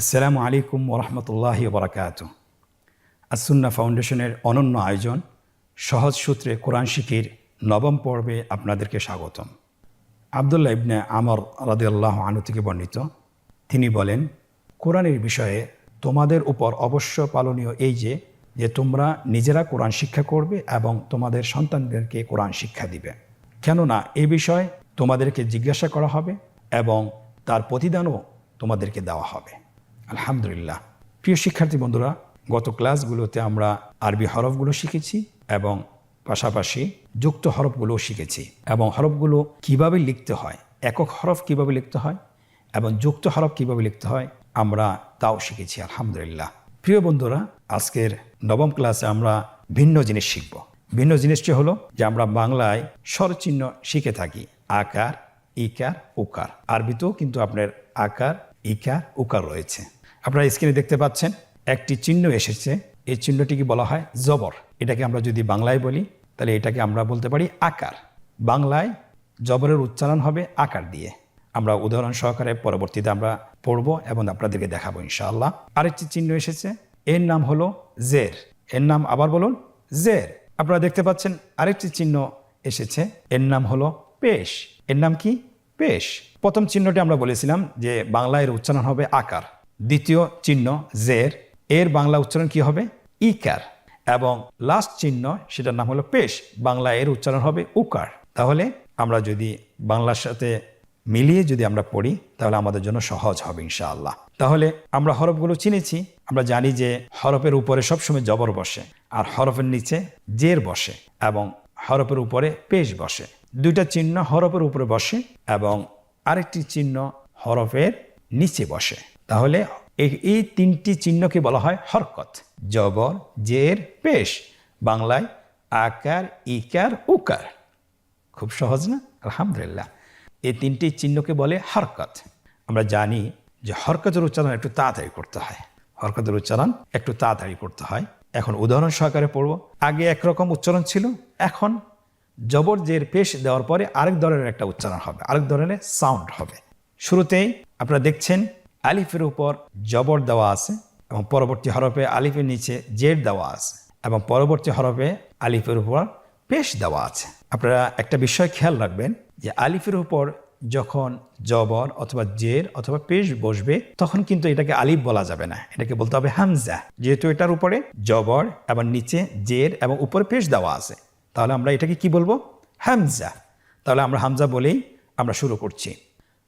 আসসালামু আলাইকুম ওরহমতুল্লাহি ওবরাকাতুহু। আসুন্না ফাউন্ডেশনের অনন্য আয়োজন সহজ সূত্রে কোরআন শিখির নবম পর্বে আপনাদেরকে স্বাগতম। আবদুল্লাহ ইবনে আমর রাদিয়াল্লাহু আনহু থেকে বর্ণিত, তিনি বলেন, কোরআনের বিষয়ে তোমাদের উপর অবশ্য পালনীয় এই যে তোমরা নিজেরা কোরআন শিক্ষা করবে এবং তোমাদের সন্তানদেরকে কোরআন শিক্ষা দিবে, কেননা এ বিষয়ে তোমাদেরকে জিজ্ঞাসা করা হবে এবং তার প্রতিদানও তোমাদেরকে দেওয়া হবে। আলহামদুলিল্লাহ। প্রিয় শিক্ষার্থী বন্ধুরা, গত ক্লাসগুলোতে আমরা আরবি হরফগুলো শিখেছি এবং পাশাপাশি যুক্ত হরফগুলোও শিখেছি এবং হরফগুলো কিভাবে লিখতে হয়, একক হরফ কিভাবে লিখতে হয় এবং যুক্ত হরফ কিভাবে লিখতে হয় আমরা তাও শিখেছি। আলহামদুলিল্লাহ। প্রিয় বন্ধুরা, আজকের নবম ক্লাসে আমরা ভিন্ন জিনিস শিখব। ভিন্ন জিনিসটি হলো যে আমরা বাংলায় স্বরচিহ্ন শিখে থাকি, আকার, ইকার, উকার। আরবিতেও কিন্তু আপনার আকার, ইকার, উকার রয়েছে। আপনারা স্ক্রিনে দেখতে পাচ্ছেন একটি চিহ্ন এসেছে, এই চিহ্নটিকে বলা হয় জবর। এটাকে আমরা যদি বাংলায় বলি তাহলে এটাকে আমরা বলতে পারি আকার। বাংলায় জবরের উচ্চারণ হবে আকার দিয়ে। আমরা উদাহরণ সহকারে পরবর্তীতে আমরা পড়ব এবং আপনাদেরকে দেখাবো ইনশাআল্লাহ। আরেকটি চিহ্ন এসেছে, এর নাম হলো জের। এর নাম আবার বলুন, জের। আপনারা দেখতে পাচ্ছেন আরেকটি চিহ্ন এসেছে, এর নাম হলো পেশ। এর নাম কি? পেশ। প্রথম চিহ্নটি আমরা বলেছিলাম যে বাংলায় উচ্চারণ হবে আকার। দ্বিতীয় চিহ্ন জের, এর বাংলা উচ্চারণ কি হবে? ইকার। এবং লাস্ট চিহ্ন সেটার নাম হলো পেশ, বাংলা এর উচ্চারণ হবে উকার। তাহলে আমরা যদি বাংলার সাথে মিলিয়ে যদি আমরা পড়ি তাহলে আমাদের জন্য সহজ হবে ইনশাআল্লাহ। তাহলে আমরা হরফগুলো চিনেছি। আমরা জানি যে হরফের উপরে সবসময় জবর বসে আর হরফের নিচে জের বসে এবং হরফের উপরে পেশ বসে। দুইটা চিহ্ন হরফের উপরে বসে এবং আরেকটি চিহ্ন হরফের নিচে বসে। তাহলে এই তিনটি চিহ্নকে বলা হয় হরকত, জবর, জের, পেশ। বাংলায় আকার, ইকার, উকার। খুব সহজ না? আলহামদুলিল্লাহ। এই তিনটি চিহ্নকে বলে হরকত। আমরা জানি যে হরকতের উচ্চারণ একটু তাড়াতাড়ি করতে হয়। হরকতের উচ্চারণ একটু তাড়াতাড়ি করতে হয়। এখন উদাহরণ সহকারে পড়ব। আগে একরকম উচ্চারণ ছিল, এখন জবর, জের, পেশ দেওয়ার পরে আরেক ধরনের একটা উচ্চারণ হবে, আরেক ধরনের সাউন্ড হবে। শুরুতেই আপনারা দেখছেন আলিফের উপর জবর দেওয়া আছে এবং পরবর্তী হরফে আলিফের নিচে জের দেওয়া আছে এবং পরবর্তী হরফে আলিফের উপর পেশ দেওয়া আছে। আপনারা একটা বিষয় খেয়াল রাখবেন যে আলিফের উপর যখন জবর অথবা জের অথবা পেশ বসবে তখন কিন্তু এটাকে আলিফ বলা যাবে না, এটাকে বলতে হবে হামজা। যেহেতু এটার উপরে জবর এবং নিচে জের এবং উপরে পেশ দেওয়া আছে, তাহলে আমরা এটাকে কি বলবো? হামজা। তাহলে আমরা হামজা বলেই আমরা শুরু করছি।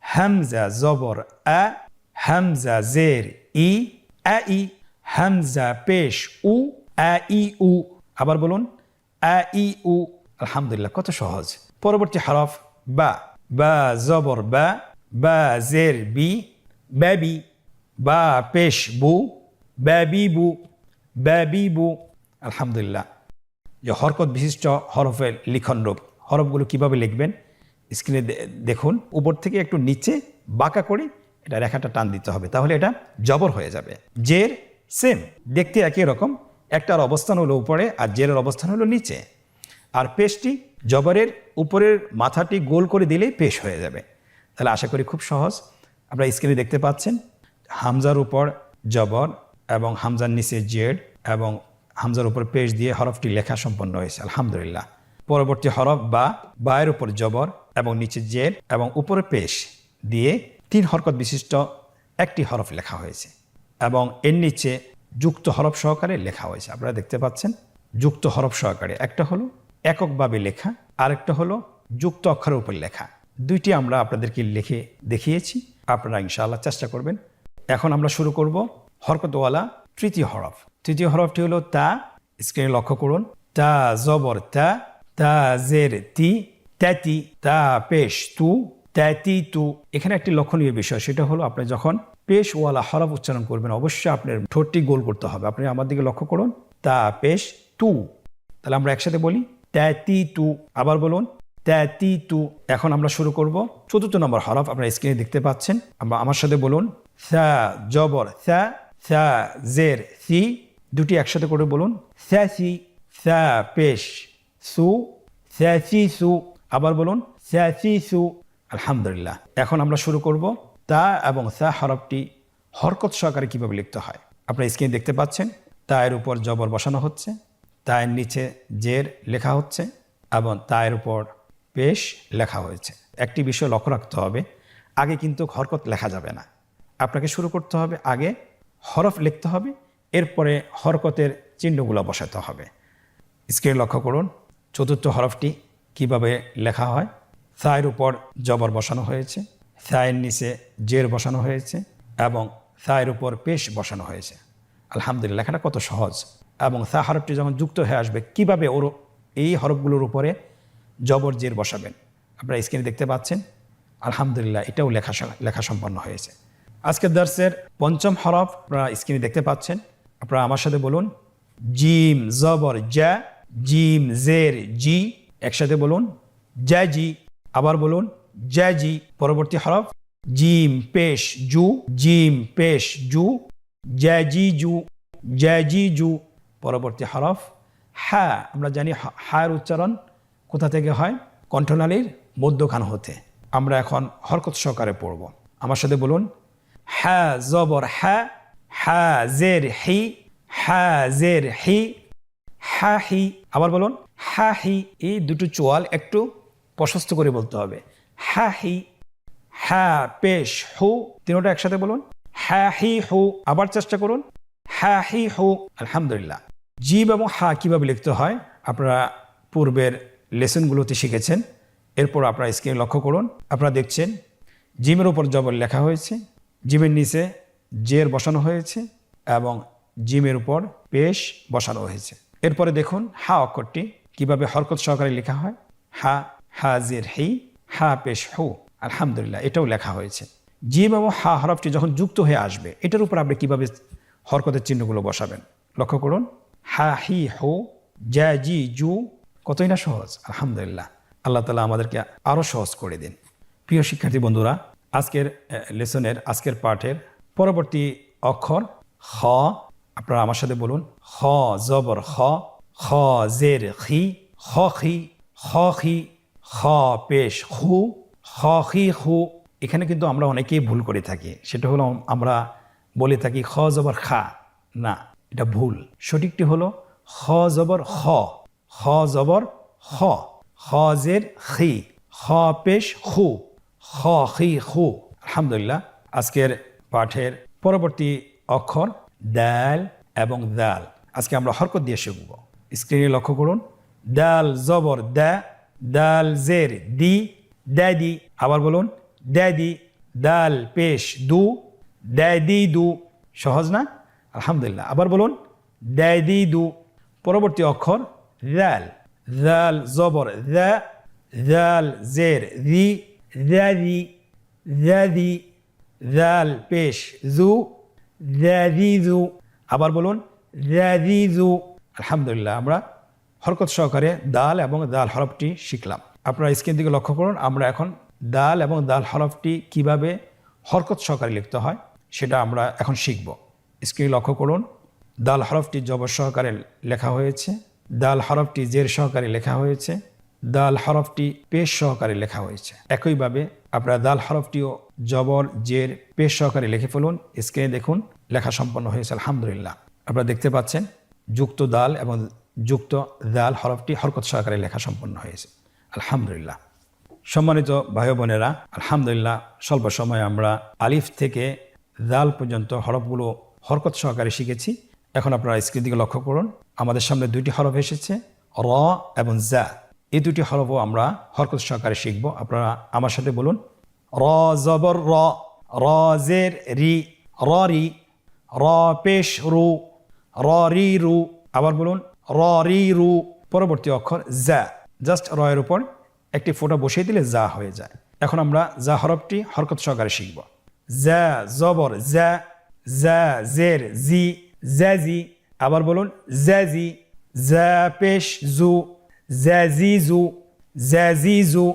হামজা জবর আ, হামজা জের ই, আ ই। হামজা পেশ উ, আ ই উ। আবার বলুন, আ ই উ। আলহামদুলিল্লাহ, কত সহজ। পরবর্তী হরফ বা। বা জবর বা, বা জের বি, বাবি। বা পেশ বু, বাবি বু, বাবি বু। আলহামদুলিল্লাহ। যে হরকত বিশিষ্ট হরফের লিখন রূপ, হরফগুলো কিভাবে লিখবেন স্ক্রিনে দেখুন। উপর থেকে একটু নিচে বাঁকা করে এটা রেখাটা টান দিতে হবে, তাহলে এটা জবর হয়ে যাবে। জের সেম, দেখতে একই রকম, একটার অবস্থান হলো উপরে আর জেরের অবস্থান হলো নিচে। আর পেশটি জবরের উপরের মাথাটি গোল করে দিলেই পেশ হয়ে যাবে। তাহলে আশা করি খুব সহজ। আপনারা স্ক্রিনে দেখতে পাচ্ছেন হামজার উপর জবর এবং হামজার নিচে জেড এবং হামজার উপর পেশ দিয়ে হরফটি লেখা সম্পন্ন হয়েছে। আলহামদুলিল্লাহ। পরবর্তী হরফ বা, বায়ের উপর জবর এবং নিচে জেড এবং উপরে পেশ দিয়ে 3 হরকত বিশিষ্ট একটি হরফ লেখা হয়েছে এবং এর নিচে যুক্ত হরফ সহকারে লেখা হয়েছে। আপনারা দেখতে পাচ্ছেন যুক্ত হরফ সহকারে, একটা হলো এককভাবে লেখা, আরেকটা হলো যুক্ত অক্ষরের উপর লেখা। দুইটি আমরা আপনাদেরকে লিখে দেখিয়েছি, আপনারা ইনশাআল্লাহ চেষ্টা করবেন। এখন আমরা শুরু করব হরকতওয়ালা তৃতীয় হরফ। তৃতীয় হরফটি হলো তা। স্ক্রিনে লক্ষ্য করুন, তা জবর তা, তা জের তি, তাতি। তা পেশ তু, তাতি তু। এখানে একটি লক্ষণীয় বিষয়, সেটা হলো আপনি যখন পেশওয়ালা হরফ উচ্চারণ করবেন অবশ্যই আপনার ঠোঁটটি গোল করতে হবে। আপনি আমার দিকে লক্ষ্য করুন, তা পেশ তু। তাহলে আমরা একসাথে বলি তাতি তু। আবার বলুন তাতি তু। এখন আমরা শুরু করব 4র্থ নম্বর হরফ। আপনারা স্ক্রিনে দেখতে পাচ্ছেন, আমার সাথে বলুন সা জবর সা, সা জের সি। দুটি একসাথে করে বলুন স্যাসি। সা পেশ সু, স্যাসি সু। আবার বলুন স্যাসি সু। আলহামদুলিল্লাহ। এখন আমরা শুরু করব তা এবং সা হরফটি হরকত সহকারে কীভাবে লিখতে হয়। আপনারা স্ক্রিনে দেখতে পাচ্ছেন, তায়ের উপর জবর বসানো হচ্ছে, তায়ের নিচে জের লেখা হচ্ছে এবং তায়ের উপর পেশ লেখা হয়েছে। একটি বিষয় লক্ষ্য রাখতে হবে, আগে কিন্তু হরকত লেখা যাবে না। আপনাকে শুরু করতে হবে, আগে হরফ লিখতে হবে, এরপরে হরকতের চিহ্নগুলো বসাতে হবে। স্ক্রিনে লক্ষ্য করুন চতুর্থ হরফটি কিভাবে লেখা হয়। থায়ের উপর জবর বসানো হয়েছে, থায়ের নিচে জের বসানো হয়েছে এবং থায়ের উপর পেশ বসানো হয়েছে। আলহামদুলিল্লাহ, লেখাটা কত সহজ। এবং থা হরফটি যখন যুক্ত হয়ে আসবে, কিভাবে এই হরফগুলোর উপরে জবর জের বসাবেন আপনারা স্ক্রিনে দেখতে পাচ্ছেন। আলহামদুলিল্লাহ, এটাও লেখা সম্পন্ন হয়েছে। আজকের দার্সের পঞ্চম হরফ আপনারা স্ক্রিনে দেখতে পাচ্ছেন। আপনারা আমার সাথে বলুন, জিম জবর জা, জিম জের জি। একসাথে বলুন, জা জি। আবার বলুন, জা জি। পরবর্তী হরফ জিম পেশ জু, জিম পেশ জু, জা জি জু, জা জি জু। পরবর্তী হরফ হা। আমরা জানি হার উচ্চারণ কোথা থেকে হয়, কণ্ঠনালীর মধ্যখান হতে। আমরা এখন হরকত সহকারে পড়ব। আমার সাথে বলুন, হা জবর হা, হা জের হি, হা জের হি, হা হি। আবার বলুন, হা হি। এই দুটো চোয়াল একটু প্রশস্ত করে বলতে হবে। হা হি, হা পেশ হু। তিনটা একসাথে বলুন, হা হি হু। আবার চেষ্টা করুন, হা হি হু। আলহামদুলিল্লাহ। জিম এবং হা কিভাবে লিখতে হয় আপনারা পূর্বের লেসনগুলোতে শিখেছেন। এরপর আপনারা স্ক্রিনে লক্ষ্য করুন, আপনারা দেখছেন জিমের উপর জবর লেখা হয়েছে, জিমের নিচে জের বসানো হয়েছে এবং জিমের উপর পেশ বসানো হয়েছে। এরপরে দেখুন হা অক্ষরটি কিভাবে হরকত সহকারে লেখা হয়। হা, হা জের হি, হা পেশ হু। আলহামদুলিল্লাহ, এটাও লেখা হয়েছে। জিম এবং হা হরফটি যখন যুক্ত হয়ে আসবে, এটার উপর আপনি কিভাবে হরকতের চিহ্নগুলো বসাবেন লক্ষ্য করুন। হা হি হু, জা জি জু। কতই না সহজ। আলহামদুলিল্লাহ, আল্লাহ তাআলা আমাদেরকে আরও সহজ করে দিন। প্রিয় শিক্ষার্থী বন্ধুরা, আজকের লেসনের আজকের পাঠের পরবর্তী অক্ষর খ। আপনারা আমার সাথে বলুন, খ জবর খ, খ জের খি, খ খি, খ খি, খ পেশ খু, খ খি খু। এখানে কিন্তু আমরা অনেকেই ভুল করে থাকি। সেটা হলো আমরা বলে থাকি খ জবর খা। না, এটা ভুল। সঠিকটি হলো খ জবর খ, খ জবর খ, খ জের খি, খ পেশ খু, খ খি খু। আলহামদুলিল্লাহ, আজকের পাঠের পরবর্তী অক্ষর দাল এবং দাল। আজকে আমরা হরকত দিয়ে শিখব। স্ক্রিনে লক্ষ্য করুন, দাল জবর দা, দাল জের দি, দাদি। আবার বলুন, দাদি। দাল পেশ দু, দাদি দু। সহজ না? আলহামদুলিল্লাহ। আবার বলুন, দাদি দু। পরবর্তী অক্ষর দাল, দাল জবর দা, দাল জের দি, দাদি, দাদি। দাল পেশ জু, দাদি জু। আবার বলুন, দাদি জু। আলহামদুলিল্লাহ, আমরা হরকত সহকারে দাল এবং দাল হরফটি শিখলাম। আপনারা স্ক্রিন দিকে লক্ষ্য করুন, আমরা এখন দাল এবং দাল হরফটি কিভাবে হরকত সহকারে লিখতে হয় সেটা আমরা এখন শিখব। স্ক্রিনে লক্ষ্য করুন, দাল হরফটি জবর সহকারে লেখা হয়েছে, দাল হরফটি জের সহকারে লেখা হয়েছে, দাল হরফটি পেশ সহকারে লেখা হয়েছে। একইভাবে আপনারা দাল হরফটিও জবর জের পেশ সহকারে লিখে ফেলুন। স্ক্রিনে দেখুন লেখা সম্পন্ন হয়েছে। আলহামদুলিল্লাহ, আপনারা দেখতে পাচ্ছেন যুক্ত দাল এবং যুক্ত দাল হরফটি হরকত সহকারে লেখা সম্পন্ন হয়েছে। আলহামদুলিল্লাহ। সম্মানিত ভাই বোনেরা, আলহামদুলিল্লাহ স্বল্প সময়ে আমরা আলিফ থেকে দাল পর্যন্ত হরফগুলো হরকত সহকারে শিখেছি। এখন আপনারা স্ক্রিন দিকে লক্ষ্য করুন, আমাদের সামনে দুইটি হরফ এসেছে, র এবং জা। এই দুটি হরফও আমরা হরকত সহকারে শিখব। আপনারা আমার সাথে বলুন, র জবর র, র জের রি, র রি, র পেশ রু, র রি রু। আবার বলুন, র রি রু। পরবর্তী অক্ষর জা, জাস্ট র এর উপর একটি ফোঁটা বসিয়ে দিলে জা হয়ে যায়। এখন আমরা জা হরফটি হরকত সহকারে শিখব। জা জবর জা, জা জের জি, জাজি। আবার বলুন, জাজি। জা পেশ জু, জাজিজু, জাজিজু।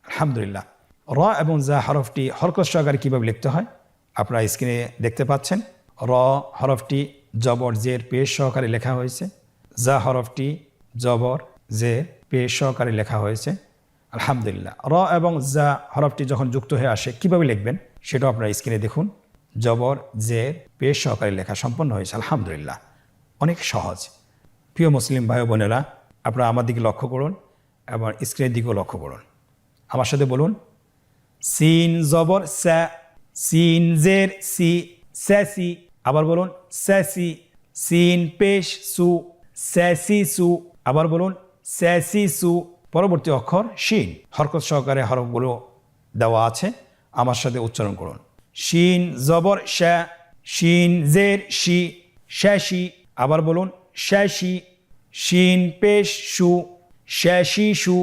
আলহামদুলিল্লাহ, র এবং জা হরফটি হরকত সহকারে কীভাবে লিখতে হয় আপনারা স্ক্রিনে দেখতে পাচ্ছেন। র হরফটি জবর জের পেশ সহকারে লেখা হয়েছে, জা হরফটি জবর জের পেশ সহকারে লেখা হয়েছে। আলহামদুলিল্লাহ, র এবং জা হরফটি যখন যুক্ত হয়ে আসে কিভাবে লিখবেন সেটাও আপনারা স্ক্রিনে দেখুন। জবর জের পেশ সহকারে লেখা সম্পন্ন হয়েছে। আলহামদুলিল্লাহ, অনেক সহজ। প্রিয় মুসলিম ভাই বোনেরা, আপনারা আমার দিকে লক্ষ্য করুন এবং স্ক্রিনের দিকেও লক্ষ্য করুন। আমার সাথে বলুন, সিন জবর সা, সিন জের সি, স্যাসি। আবার বলুন স্যাসি। সিন পেশ সু, স্যাসি সু। আবার বলুন স্যাসি সু। পরবর্তী অক্ষর শিন, হরকত সহকারে হরফগুলো দেওয়া আছে, আমার সাথে উচ্চারণ করুন। শিন জবর শা, শিন জের শি, শ্যাশি। আবার বলুন শ্যাশি। শিন পেশ সু, শ্যাশি সু।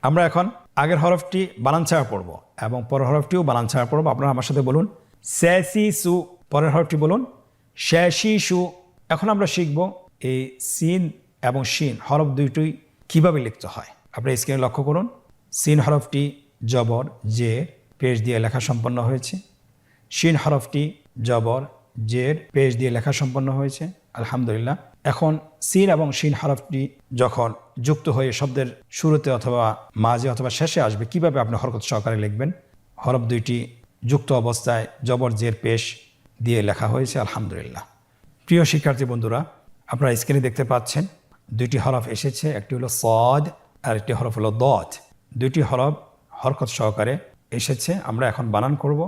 আমরা এখন আগের হরফটি বানান ছাড়া পড়ব এবং পরের হরফটিও বানান ছাড়া পড়ব। আপনারা আমার সাথে বলুন স্যাসি সু। পরের হরফটি বলুন শ্যাশি সু। এখন আমরা শিখব এই সিন এবং শিন হরফ দুইটি কিভাবে লিখতে হয়। আপনি স্ক্রিনে লক্ষ্য করুন, সিন হরফটি জবর জের পেশ দিয়ে লেখা সম্পন্ন হয়েছে। শিন হরফটি জবর জের পেশ দিয়ে লেখা সম্পন্ন হয়েছে। আলহামদুলিল্লাহ। এখন সিন এবং শিন হরফটি যখন যুক্ত হয়ে শব্দের শুরুতে অথবা মাঝে অথবা শেষে আসবে, কিভাবে আপনি হরকত সহকারে লিখবেন। হরফ দুইটি যুক্ত অবস্থায় জবর জের পেশ দিয়ে লেখা হয়েছে। আলহামদুলিল্লাহ। প্রিয় শিক্ষার্থী বন্ধুরা, আপনারা স্ক্রিনে দেখতে পাচ্ছেন দুইটি হরফ এসেছে, একটি হলো সদ আর একটি হরফ হলো দত। দুইটি হরফ হরকত সহকারে এসেছে। আমরা এখন বানান করব।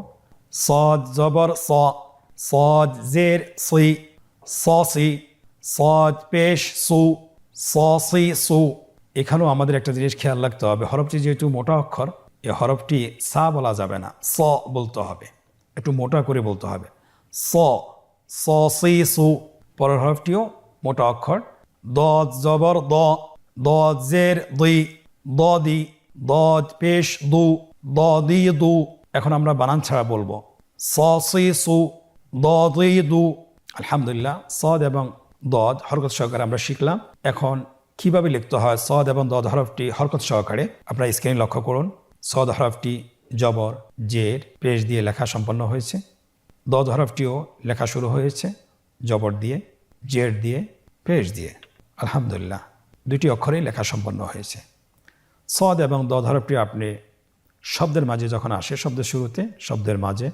সদ জবর স, সদ জের সি, সি। সদ পেশ সু, সি সু। এখানেও আমাদের একটা জিনিস খেয়াল রাখতে হবে, হরফটি যেহেতু মোটা অক্ষর, এই হরফটি সা বলা যাবে না, স বলতে হবে, একটু মোটা করে বলতে হবে। স, সি সু। পরের হরফটিও মোটা অক্ষর। দদ জবর দ, দদ জের দুই, দি। দদ পেশ দু, দি দু। এখন আমরা বানান ছাড়া বলবো সি সু, দি দু। আলহামদুলিল্লাহ, সদ এবং দদ হরকত সহকারে আমরা শিখলাম। এখন কিভাবে লিখতে হয় সদ এবং দদ হরফটি হরকত সহকারে, আপনারা স্ক্রিনে লক্ষ্য করুন। সদ হরফটি জবর জের পেশ দিয়ে লেখা সম্পন্ন হয়েছে। দদ হরফটিও লেখা শুরু হয়েছে জবর দিয়ে, জের দিয়ে, পেশ দিয়ে। আলহামদুলিল্লাহ, দুটি অক্ষরেই লেখা সম্পন্ন হয়েছে। সদ এবং দদ হরফটি আপনি শব্দের মাঝে যখন আসে, শব্দের শুরুতে, শব্দের মাঝে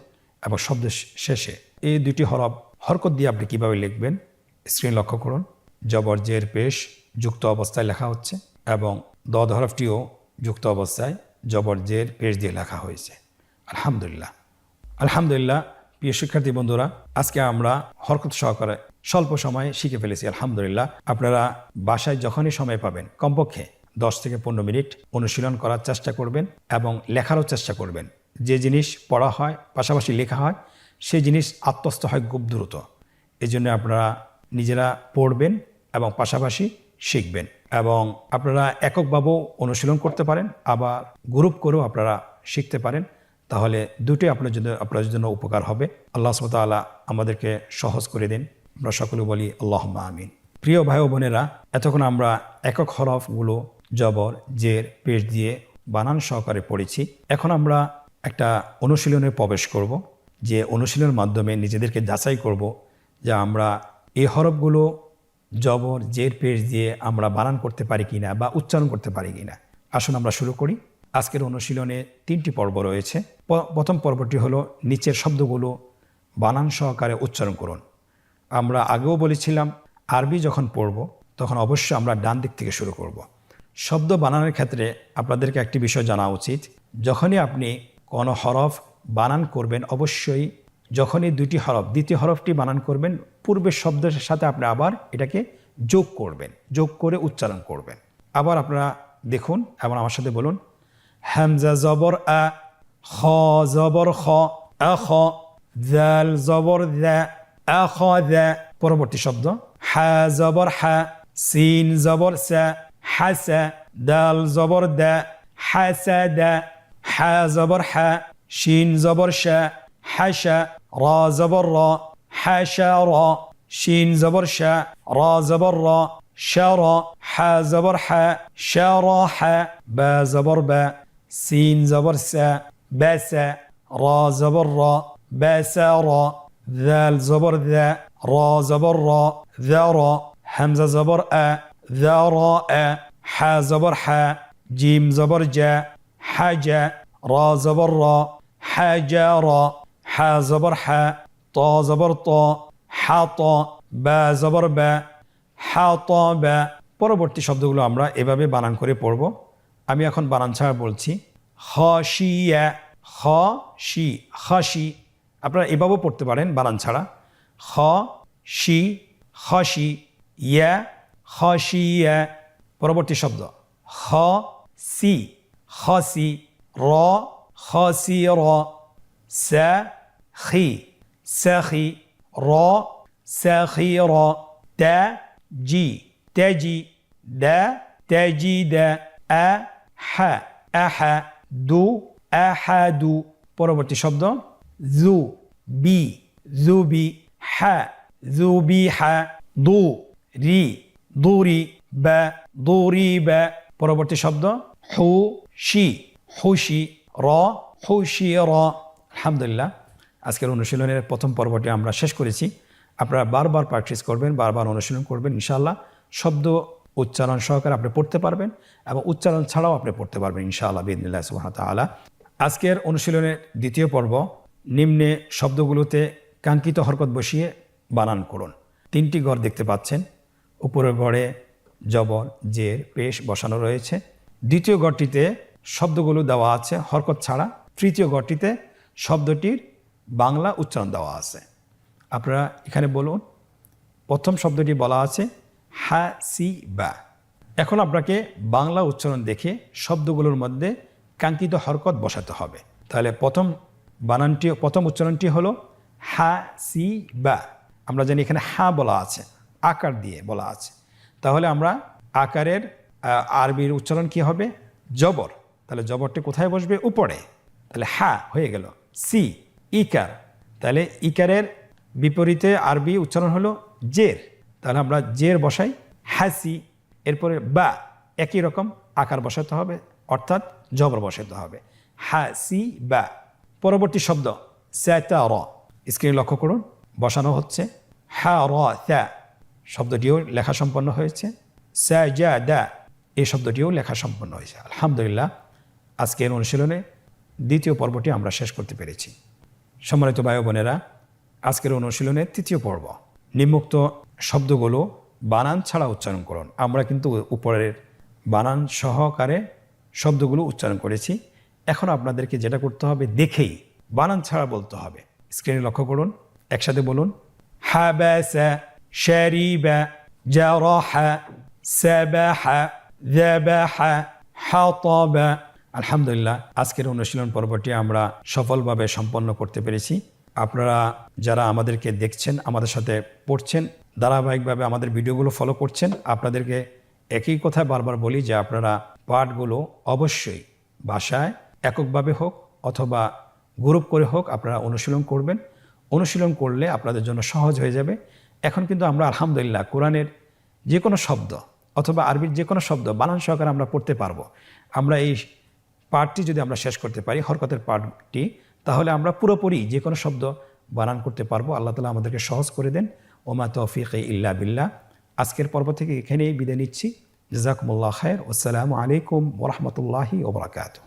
এবং শব্দের শেষে, এই দুটি হরফ হরকত দিয়ে আপনি কীভাবে লিখবেন স্ক্রিন লক্ষ্য করুন। জবর জের পেশ যুক্ত অবস্থায় লেখা হচ্ছে এবং দদ হরফটিও যুক্ত অবস্থায় জবর জের পেশ দিয়ে লেখা হয়েছে। আলহামদুলিল্লাহ। আলহামদুলিল্লাহ। প্রিয় শিক্ষার্থী বন্ধুরা, আজকে আমরা হরকত সহকারে স্বল্প সময়ে শিখে ফেলেছি। আলহামদুলিল্লাহ। আপনারা বাসায় যখনই সময় পাবেন কমপক্ষে 10 থেকে 15 মিনিট অনুশীলন করার চেষ্টা করবেন এবং লেখারও চেষ্টা করবেন। যে জিনিস পড়া হয় পাশাপাশি লেখা হয়, সেই জিনিস আত্মস্থ হয় খুব দ্রুত। এই জন্য আপনারা নিজেরা পড়বেন এবং পাশাপাশি শিখবেন এবং আপনারা এককভাবেও অনুশীলন করতে পারেন, আবার গ্রুপ করেও আপনারা শিখতে পারেন। তাহলে দুটোই আপনাদের জন্য উপকার হবে। আল্লাহ সুবহানাহু ওয়া তাআলা আমাদেরকে সহজ করে দিন। আমরা সকলে বলি আল্লাহুম্মা আমিন। প্রিয় ভাই ও বোনেরা, এতক্ষণ আমরা একক হরফগুলো জবর জের পেশ দিয়ে বানান সহকারে পড়েছি। এখন আমরা একটা অনুশীলনে প্রবেশ করব, যে অনুশীলনের মাধ্যমে নিজেদেরকে যাচাই করব যে আমরা এই হরফগুলো জবর জের পেশ দিয়ে আমরা বানান করতে পারি কিনা বা উচ্চারণ করতে পারি কিনা। আসুন আমরা শুরু করি। আজকের অনুশীলনে 3টি পর্ব রয়েছে। প্রথম পর্বটি হলো নিচের শব্দগুলো বানান সহকারে উচ্চারণ করুন। আমরা আগেও বলেছিলাম আরবি যখন পড়ব তখন অবশ্যই আমরা ডান দিক থেকে শুরু করব। শব্দ বানানের ক্ষেত্রে আপনাদেরকে একটি বিষয় জানা উচিত, যখনই আপনি কোনো হরফ বানান করবেন, অবশ্যই যখনই দুটি হরফ, দ্বিতীয় হরফটি বানান করবেন, পূর্বের শব্দের সাথে আপনি আবার এটাকে যোগ করবেন, যোগ করে উচ্চারণ করবেন। আবার আপনারা দেখুন এবং আমার সাথে বলুন, হামজা জবর আ, খ জবর খ, আখ, জাল জবর দা, আখ দা। পরবর্তী শব্দ হা জবর হা, সিন জবর সা, হাসা, দাল জবর দা, হাসা দা, হা জবর হা, শিন জবর শা, হাসা, রা জবর রা, হাসা রা, শিন জবর শা, রা জবর রা, শারা, হা জবর হা, শারা হা, বা জবর বা, সিন জবর সা, বাসা, রা জবর রা, বাসা রা, ذال زبر ذا، را زبر را، ذرا، همزة زبر أ، ذراء، حا زبر حا، جيم زبر جا، حاجا، را زبر را، حاجارا، حا زبر حا، ত জবর ত, হা ত, বা জবর বা, হা ত বা। পরবর্তী শব্দগুলো আমরা এভাবে বানান করে পড়ব। আমি এখন বানান ছাড়া বলছি। খাশিয়া, খাশি, খাশি। আপনারা এভাবেও পড়তে পারেন বানান ছাড়া। খাশি, খাশি, ইয়া, খাশিয়া। পরবর্তী শব্দ খাসি, খাসি, র, খাসির, সাখি, সাখি, র, সাখির, তাজি, তাজি, দা, তাজিদা, আহা, আহা, দু, আহাদু। পরবর্তী শব্দ জু, বি, জুবি, হা, জুবিহা, দু, রি, দুরি, বা, দুরিবা। পরবর্তী শব্দ হুশি, হুশি, র, হুশির। আলহামদুলিল্লাহ, আজকের অনুশীলনের প্রথম পর্বটি আমরা শেষ করেছি। আপনারা বারবার প্র্যাকটিস করবেন, বারবার অনুশীলন করবেন। ইনশাআল্লাহ শব্দ উচ্চারণ সহকারে আপনি পড়তে পারবেন এবং উচ্চারণ ছাড়াও আপনি পড়তে পারবেন ইনশাআল্লাহ বিইذনিল্লাহ সুবহানাহু ওয়া তাআলা। আজকের অনুশীলনের দ্বিতীয় পর্ব, নিম্নে শব্দগুলোতে কাঙ্ক্ষিত হরকত বসিয়ে বানান করুন। 3টি গড় দেখতে পাচ্ছেন। উপরের গড়ে জবর, জের, পেশ বসানো রয়েছে। দ্বিতীয় গড়টিতে শব্দগুলো দেওয়া আছে হরকত ছাড়া। তৃতীয় গড়টিতে শব্দটির বাংলা উচ্চারণ দেওয়া আছে। আপনারা এখানে বলুন। প্রথম শব্দটি বলা আছে হাসিবা। এখন আপনাকে বাংলা উচ্চারণ দেখে শব্দগুলোর মধ্যে কাঙ্ক্ষিত হরকত বসাতে হবে। তাহলে প্রথম উচ্চারণটি হলো হাসিবা। আমরা জানি এখানে হা বলা আছে, আকার দিয়ে বলা আছে। তাহলে আমরা আকারের আরবির উচ্চারণ কি হবে? জবর। তাহলে জবরটি কোথায় বসবে? উপরে। তাহলে হা হয়ে গেল। সি, ইকার। তাহলে ইকারের বিপরীতে আরবি উচ্চারণ হলো জের। তাহলে আমরা জের বসাই, হাসি। এরপরে বা, একই রকম আকার বসাতে হবে, অর্থাৎ জবর বসাতে হবে, হাসি বা। পরবর্তী শব্দ সাতার। স্ক্রিনে লক্ষ্য করুন, বসানো হচ্ছে। হা র তা, শব্দটিও লেখা সম্পন্ন হয়েছে। সাজাদা, এই শব্দটিও লেখা সম্পন্ন হয়েছে। আলহামদুলিল্লাহ, আজকের অনুশীলনে দ্বিতীয় পর্বটি আমরা শেষ করতে পেরেছি। সম্মানিত ভাই বোনেরা, আজকের অনুশীলনের তৃতীয় পর্ব, নিম্নোক্ত শব্দগুলো বানান ছাড়া উচ্চারণ করুন। আমরা কিন্তু উপরের বানান সহকারে শব্দগুলো উচ্চারণ করেছি। এখন আপনাদেরকে যেটা করতে হবে, দেখেই বানান ছাড়া বলতে হবে। স্ক্রিনে লক্ষ্য করুন, একসাথে বলুন। হাবাসা, শারিবা, জারাহা, সাবাহা, যাবাহা, হাতাবা। আলহামদুলিল্লাহ, আজকের অনুশীলন পর্বটি আমরা সফলভাবে সম্পন্ন করতে পেরেছি। আপনারা যারা আমাদেরকে দেখছেন, আমাদের সাথে পড়ছেন, ধারাবাহিকভাবে আমাদের ভিডিওগুলো ফলো করছেন, আপনাদেরকে একই কথা বারবার বলি যে আপনারা পাঠগুলো অবশ্যই বাসায় এককভাবে হোক অথবা গ্রুপ করে হোক আপনারা অনুশীলন করবেন। অনুশীলন করলে আপনাদের জন্য সহজ হয়ে যাবে। এখন কিন্তু আমরা আলহামদুলিল্লাহ কোরআনের যে কোনো শব্দ অথবা আরবির যে কোনো শব্দ বানান সহকারে আমরা পড়তে পারবো। আমরা এই পাঠটি যদি আমরা শেষ করতে পারি, হরকতের পাঠটি, তাহলে আমরা পুরোপুরি যে কোনো শব্দ বানান করতে পারবো। আল্লাহ তাআলা আমাদেরকে সহজ করে দেন। ওমা তৌফিক ইল্লা বিল্লাহ। আজকের পর্ব থেকে এখানেই বিদায় নিচ্ছি। জাযাকুমুল্লাহ খায়র। আসসালামু আলাইকুম ওয়া রাহমাতুল্লাহি ওয়া বারাকাতুহু।